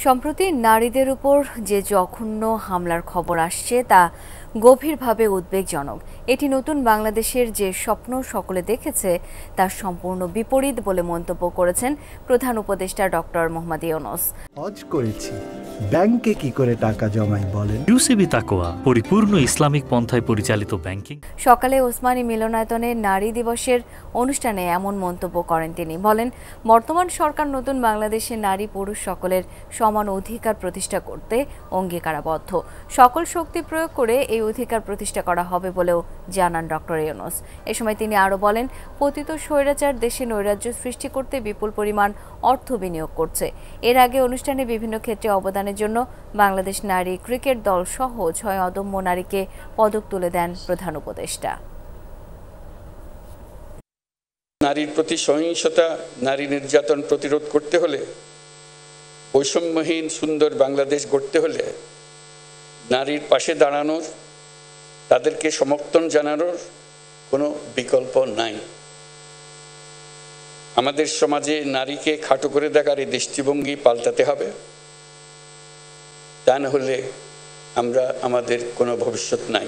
সম্প্রতি নারীদের উপর যে জঘন্য হামলার খবর আসছে তা গভীরভাবে উদ্বেগজনক। এটি নতুন বাংলাদেশের যে স্বপ্ন সকলে দেখেছে তার সম্পূর্ণ বিপরীত বলে মন্তব্য করেছেন প্রধান উপদেষ্টা ডক্টর মোহাম্মদ ইউনূস। হজ করেছি, ব্যাংকে কি করে টাকা জমাই বলেন? ইউসিবি তাকওয়া, পরিপূর্ণ ইসলামিক পন্থায় পরিচালিত ব্যাংকিং। সকালে ওসমানী মিলনায়তনে নারী দিবসের অনুষ্ঠানে এমন মন্তব্য করেন তিনি। বলেন, বর্তমান সরকার নতুন বাংলাদেশে নারী পুরুষ সকলের সমান অধিকার প্রতিষ্ঠা করতে অঙ্গীকারাবদ্ধ। সকল শক্তি প্রয়োগ করে এই অধিকার প্রতিষ্ঠা করা হবে বলেও জানান ডক্টর ইউনূস। এ সময় তিনি আরও বলেন, পতিত স্বৈরাচার দেশে নৈরাজ্য সৃষ্টি করতে বিপুল পরিমাণ অর্থ বিনিয়োগ করছে। এর আগে অনুষ্ঠানে বিভিন্ন ক্ষেত্রে অবদানের জন্য বাংলাদেশ নারী ক্রিকেট দল সহ ৬ অদম্য নারীকে পদক তুলে দেন প্রধান উপদেষ্টা। নারীর প্রতি সহিংসতা, নারী নির্যাতন প্রতিরোধ করতে হলে, বৈষম্যহীন সুন্দর বাংলাদেশ গড়তে হলে নারীর পাশে দাঁড়ানোর, তাদেরকে সমর্থন জানানোর কোনো বিকল্প নাই। আমাদের সমাজে নারীকে খাটো করে দেখার এই দৃষ্টিভঙ্গি পাল্টাতে হবে। তা না হলে আমাদের কোনো ভবিষ্যৎ নাই।